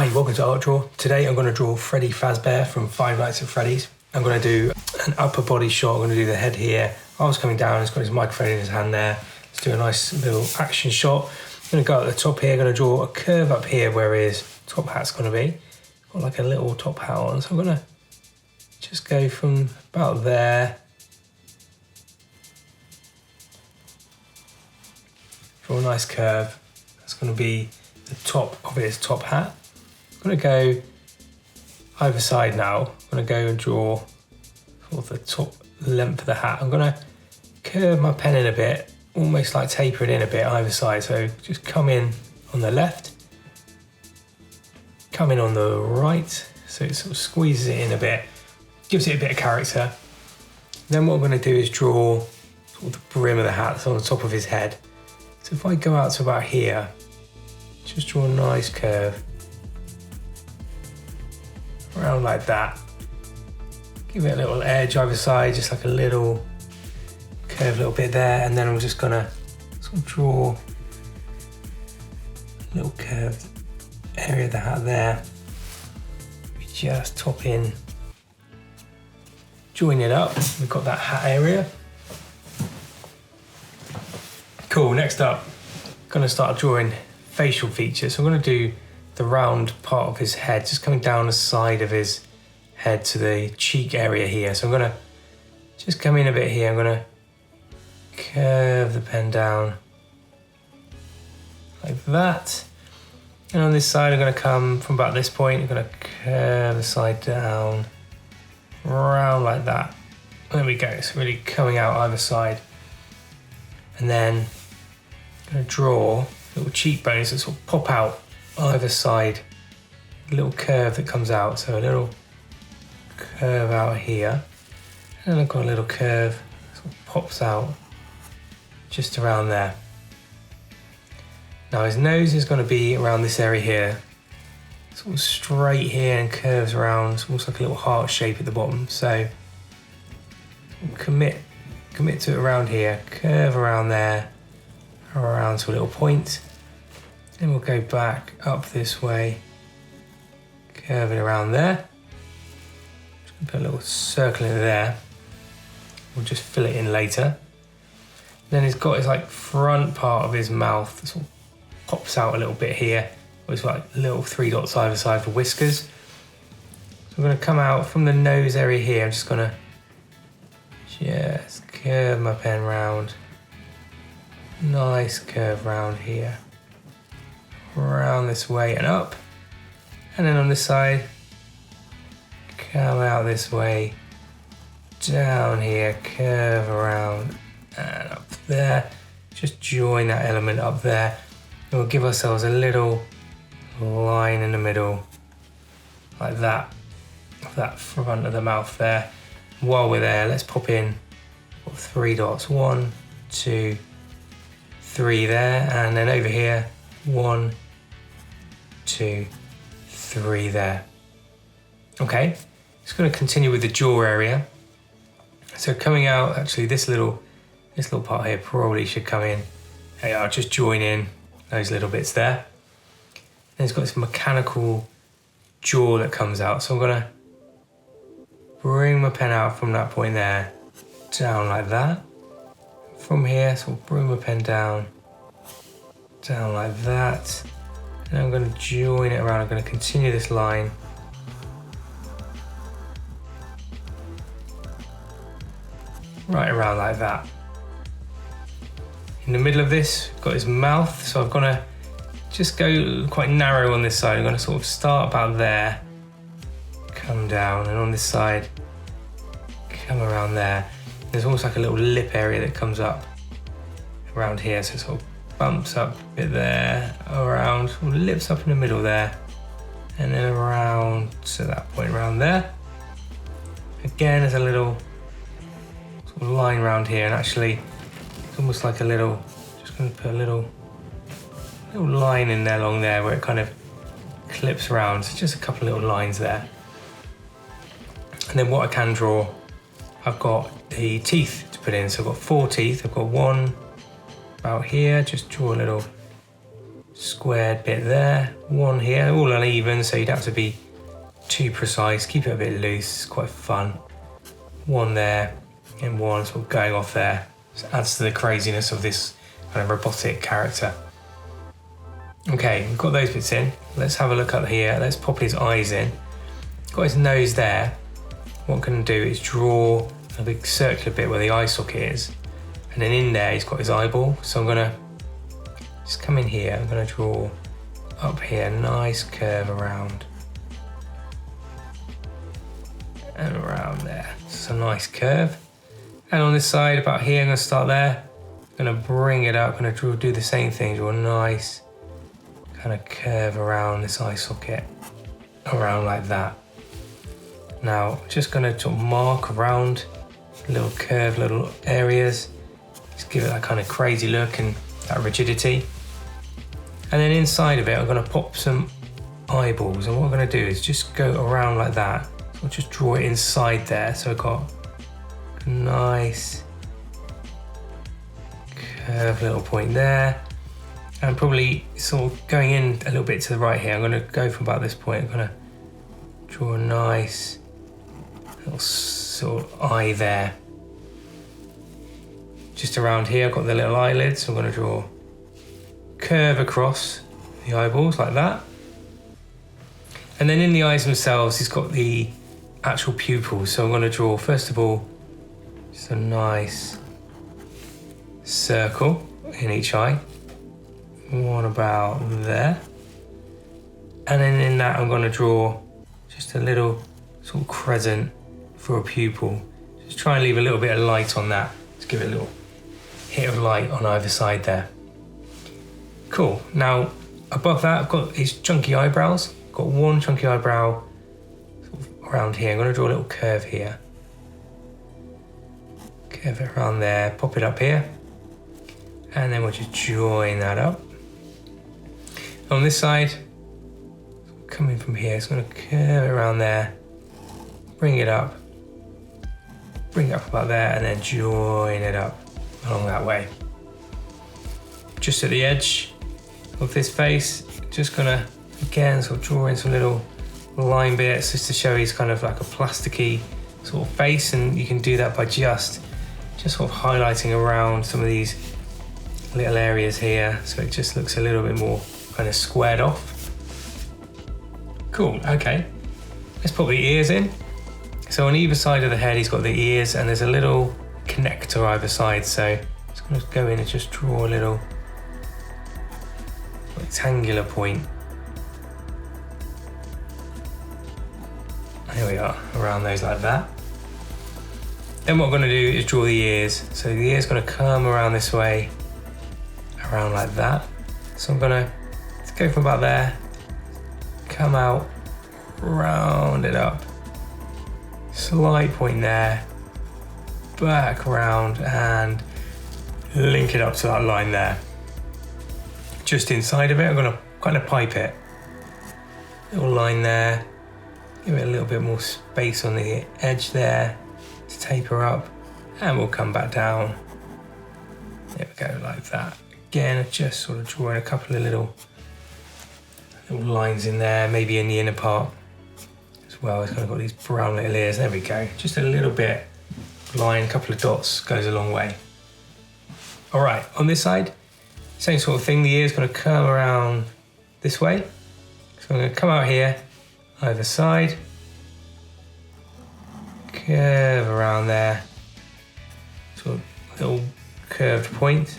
Hi, welcome to Art Draw. Today I'm going to draw Freddy Fazbear from Five Nights at Freddy's. I'm going to do an upper body shot. I'm going to do the head here. Arms coming down, he's got his microphone in his hand there. Let's do a nice little action shot. I'm going to go at the top here, I'm going to draw a curve up here where his top hat's going to be. Got like a little top hat on, so I'm going to just go from about there. Draw a nice curve. That's going to be the top of his top hat. I'm going to go either side now. I'm going to go and draw sort of the top length of the hat. I'm going to curve my pen in a bit, almost like taper it in a bit either side. So just come in on the left, come in on the right, so it sort of squeezes it in a bit, gives it a bit of character. Then what I'm going to do is draw sort of the brim of the hat that's on the top of his head. So if I go out to about here, just draw a nice curve around like that. Give it a little edge either side, just like a little curve, a little bit there, and then I'm just gonna sort of draw a little curved area of the hat there. We just top in, join it up. We've got that hat area. Cool. Next up, gonna start drawing facial features. So I'm gonna do the round part of his head, just coming down the side of his head to the cheek area here. So I'm gonna just come in a bit here. I'm gonna curve the pen down like that. And on this side, I'm gonna come from about this point, I'm gonna curve the side down, round like that. There we go, it's really coming out either side. And then I'm gonna draw little cheekbones that sort of pop out either side, a little curve that comes out, so a little curve out here, and then I've got a little curve that sort of pops out just around there. Now his nose is going to be around this area here, sort of straight here and curves around, it's almost like a little heart shape at the bottom, so commit to it around here, curve around there, around to a little point. Then we'll go back up this way, curve it around there. Just gonna put a little circle in there. We'll just fill it in later. Then he's got his like front part of his mouth that sort of pops out a little bit here. It's like little 3 dots either side for whiskers. So I'm gonna come out from the nose area here. I'm just gonna just curve my pen round. Nice curve round here. Around this way and up, and then on this side come out this way, down here, curve around and up there, just join that element up there, and we'll give ourselves a little line in the middle like that, of that front of the mouth there. While we're there, let's pop in 3 dots, 1, 2, 3 there, and then over here 1, 2, 3 there. Okay, just going to continue with the jaw area. So coming out, actually this little part here probably should come in. Hey, I'll just join in those little bits there. And it's got this mechanical jaw that comes out. So I'm going to bring my pen out from that point there, down like that. From here, so I'll bring my pen down like that. And I'm going to join it around. I'm going to continue this line. Right around like that. In the middle of this, got his mouth, so I've got to just go quite narrow on this side. I'm going to sort of start about there, come down, and on this side, come around there. There's almost like a little lip area that comes up around here, so it sort of bumps up a bit there, around, lips up in the middle there, and then around to that point around there. Again, there's a little sort of line around here, and actually it's almost like a little, just going to put a little line in there along there where it kind of clips around, so just a couple of little lines there. And then what I can draw, I've got the teeth to put in, so I've got 4 teeth. I've got 1 about here, just draw a little squared bit there, one here, all uneven, so you'd have to be too precise, keep it a bit loose, it's quite fun. One there, and one sort of going off there. So it adds to the craziness of this kind of robotic character. Okay, we've got those bits in. Let's have a look up here. Let's pop his eyes in. Got his nose there. What I'm going to do is draw a big circular bit where the eye socket is. And then in there, he's got his eyeball. So I'm going to just come in here. I'm going to draw up here, nice curve around. And around there. It's a nice curve. And on this side, about here, I'm going to start there. I'm going to bring it up. I'm going to do the same thing. Draw a nice kind of curve around this eye socket. Around like that. Now, just going to sort of mark around little curved little areas. Just give it that kind of crazy look and that rigidity. And then inside of it, I'm going to pop some eyeballs. And what I'm going to do is just go around like that. So I'll just draw it inside there. So I've got a nice curved little point there. And probably sort of going in a little bit to the right here. I'm going to go from about this point. I'm going to draw a nice little sort of eye there. Just around here, I've got the little eyelids. So I'm going to draw curve across the eyeballs like that. And then in the eyes themselves, he's got the actual pupils. So I'm going to draw, first of all, just a nice circle in each eye. One about there. And then in that, I'm going to draw just a little sort of crescent for a pupil. Just try and leave a little bit of light on that. Just give it a little hit of light on either side there. Cool. Now, above that, I've got his chunky eyebrows. I've got one chunky eyebrow sort of around here. I'm going to draw a little curve here. Curve it around there, pop it up here. And then we'll just join that up. On this side, coming from here, it's going to curve around there, bring it up about there, and then join it up along that way. Just at the edge of this face, just gonna again sort of draw in some little line bits just to show he's kind of like a plasticky sort of face, and you can do that by just sort of highlighting around some of these little areas here, so it just looks a little bit more kind of squared off. Cool, okay. Let's put the ears in. So on either side of the head, he's got the ears, and there's a little connector either side. So I'm just going to go in and just draw a little rectangular point. There we are, around those like that. Then what I'm going to do is draw the ears. So the ear's going to come around this way, around like that. So I'm going to go from about there, come out, round it up, slight point there, back around, and link it up to that line there. Just inside of it, I'm going to kind of pipe it. Little line there, give it a little bit more space on the edge there to taper up, and we'll come back down. There we go, like that. Again, just sort of drawing a couple of little lines in there, maybe in the inner part as well. It's kind of got these brown little ears. There we go. Just a little bit line, a couple of dots goes a long way. All right, on this side, same sort of thing. The ear's going to come around this way. So I'm going to come out here, either side, curve around there, sort of little curved point,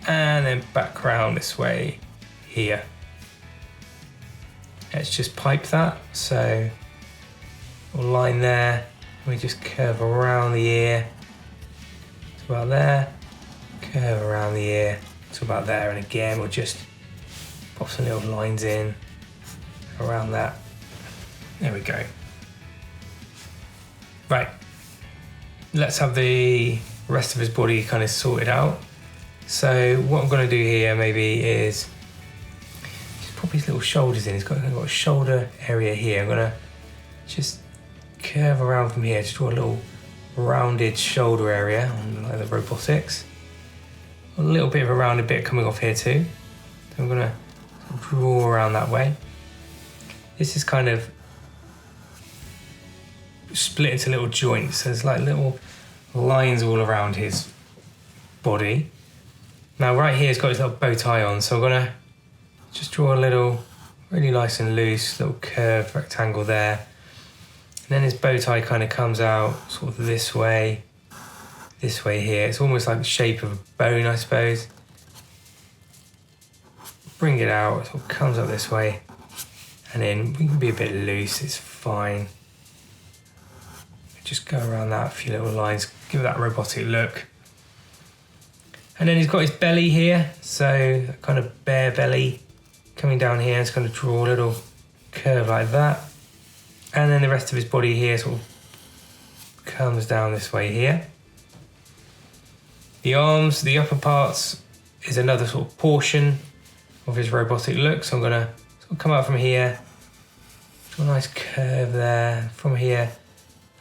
and then back around this way here. Let's just pipe that. So we'll line there, we just curve around the ear to about there, curve around the ear to about there, and again we'll just pop some little lines in around that. There we go. Right, let's have the rest of his body kind of sorted out. So what I'm going to do here maybe is just pop his little shoulders in. He's got a shoulder area here. I'm going to just curve around from here, just draw a little rounded shoulder area on like the robotics. A little bit of a rounded bit coming off here too. So I'm going to draw around that way. This is kind of split into little joints. So there's like little lines all around his body. Now right here he's got his little bow tie on, so I'm gonna just draw a little, really nice and loose, little curved rectangle there. And then his bow tie kind of comes out sort of this way here. It's almost like the shape of a bone, I suppose. Bring it out, it sort of comes up this way. And then we can be a bit loose, it's fine. Just go around that, a few little lines, give it that robotic look. And then he's got his belly here, so kind of bare belly coming down here. It's going to draw a little curve like that. And then the rest of his body here sort of comes down this way here. The arms, the upper parts is another sort of portion of his robotic look. So I'm going to sort of come out from here, draw a nice curve there, from here,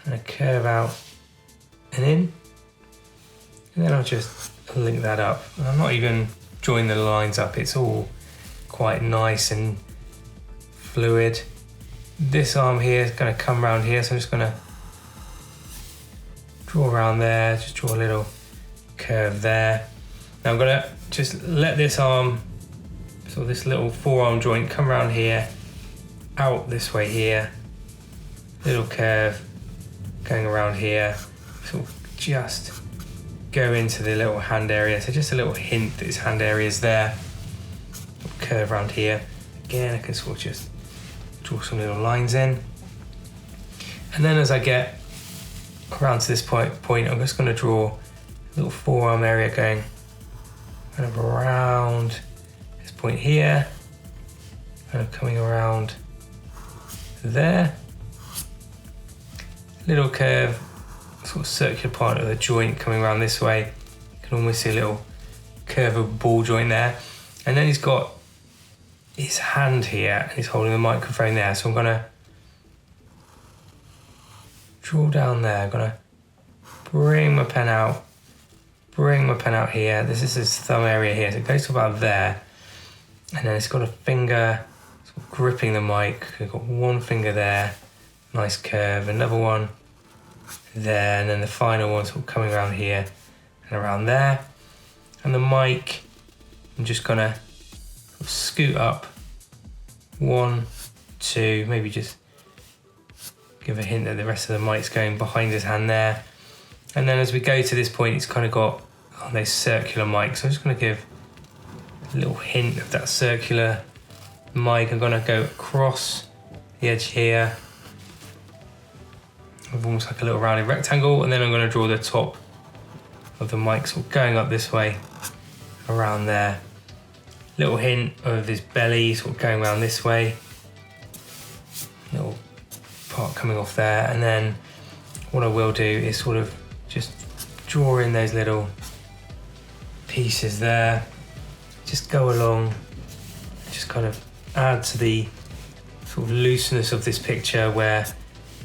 and a curve out and in. And then I'll just link that up. And I'm not even drawing the lines up, it's all quite nice and fluid. This arm here is going to come around here, so I'm just going to draw around there, just draw a little curve there. Now I'm going to just let this arm, so this little forearm joint, come around here, out this way here, little curve going around here, sort of just go into the little hand area. So just a little hint that his hand area is there. Little curve around here. Again, I can sort of just draw some little lines in. And then as I get around to this point, I'm just going to draw a little forearm area going kind of around this point here, kind of coming around there. Little curve, sort of circular part of the joint coming around this way. You can almost see a little curve of a ball joint there. And then he's got his hand here and he's holding the microphone there. So I'm gonna draw down there. I'm gonna bring my pen out here. This is his thumb area here. So it goes to about there. And then it's got a finger sort of gripping the mic. We've got one finger there. Nice curve, another one there, and then the final one sort of coming around here and around there. And the mic, I'm just gonna sort of scoot up 1, 2, maybe just give a hint that the rest of the mic's going behind his hand there. And then as we go to this point, it's kind of got those circular mics. So I'm just gonna give a little hint of that circular mic. I'm gonna go across the edge here, almost like a little rounded rectangle, and then I'm going to draw the top of the mic sort of going up this way, around there. Little hint of his belly sort of going around this way, little part coming off there, and then what I will do is sort of just draw in those little pieces there, just go along, just kind of add to the sort of looseness of this picture where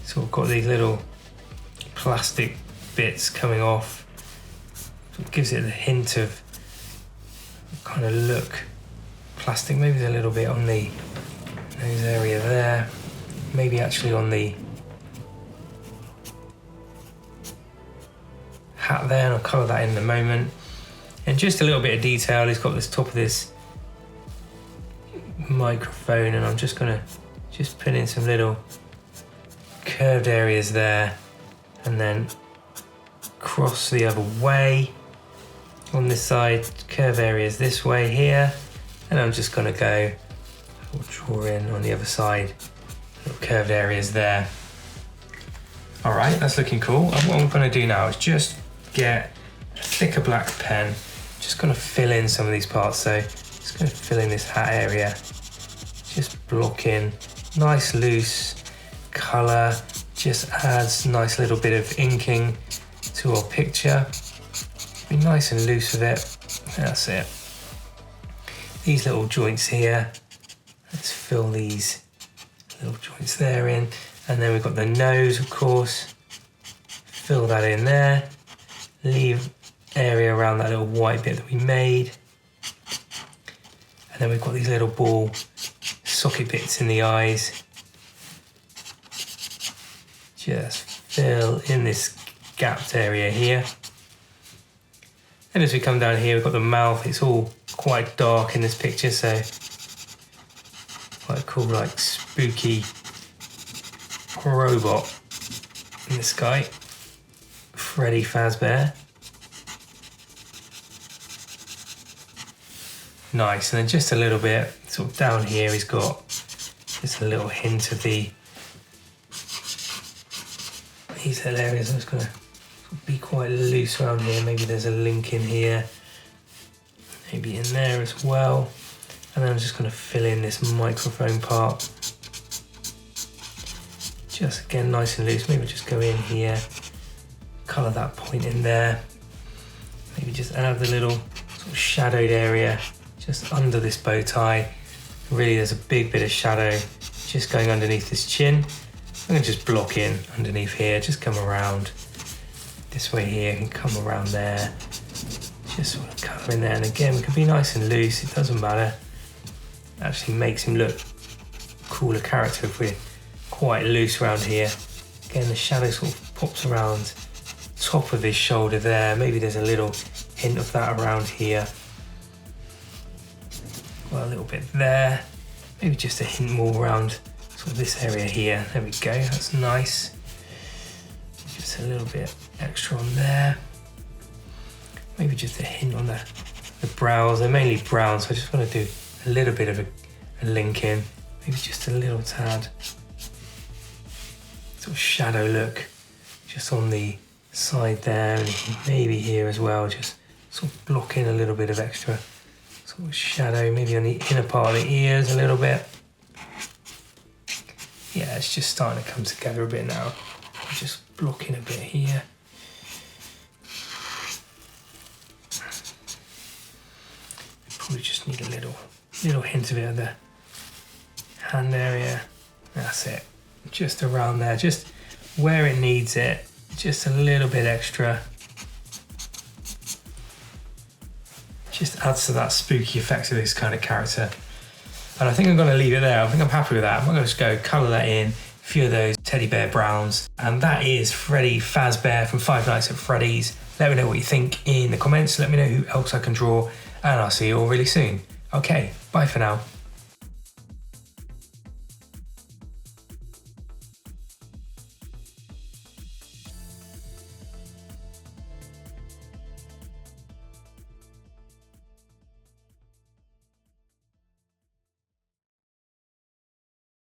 sort of got these little plastic bits coming off. So it gives it a hint of kind of look plastic, maybe a little bit on the nose area there, maybe actually on the hat there, and I'll colour that in a moment. And just a little bit of detail, he's got this top of this microphone, and I'm just gonna put in some little curved areas there, and then cross the other way on this side, curve areas this way here, and I'm just going to go draw in on the other side, little curved areas there. All right, that's looking cool. And what I'm going to do now is just get a thicker black pen, just going to fill in some of these parts. So just going to fill in this hat area, just block in, nice loose colour, just adds a nice little bit of inking to our picture. Be nice and loose with it. That's it. These little joints here, let's fill these little joints there in. And then we've got the nose, of course. Fill that in there. Leave area around that little white bit that we made. And then we've got these little ball socket bits in the eyes. Just fill in this gapped area here. And as we come down here, we've got the mouth. It's all quite dark in this picture, so quite cool, like spooky robot in the sky. Freddy Fazbear. Nice, and then just a little bit sort of down here, he's got just a little hint of these little areas. I'm just going to be quite loose around here. Maybe there's a link in here, maybe in there as well. And then I'm just going to fill in this microphone part. Just again, nice and loose. Maybe just go in here, colour that point in there. Maybe just add the little sort of shadowed area just under this bow tie. Really, there's a big bit of shadow just going underneath this chin. I'm going to just block in underneath here, just come around this way here and come around there. Just sort of colour in there. And again, we can be nice and loose, it doesn't matter. It actually makes him look cooler character if we're quite loose around here. Again, the shadow sort of pops around top of his shoulder there. Maybe there's a little hint of that around here. Well, a little bit there. Maybe just a hint more around sort of this area here. There we go, that's nice. Just a little bit extra on there. Maybe just a hint on the brows. They're mainly brown, so I just want to do a little bit of a link in. Maybe just a little tad. Sort of shadow look just on the side there, and maybe here as well, just sort of block in a little bit of extra sort of shadow, maybe on the inner part of the ears a little bit. Yeah, it's just starting to come together a bit now. Just block in a bit here. Probably just need a little hint of it at the hand area. That's it. Just around there, just where it needs it, just a little bit extra. Just adds to that spooky effect of this kind of character. And I think I'm going to leave it there. I think I'm happy with that. I'm going to just go colour that in, a few of those teddy bear browns. And that is Freddy Fazbear from Five Nights at Freddy's. Let me know what you think in the comments. Let me know who else I can draw. And I'll see you all really soon. Okay, bye for now.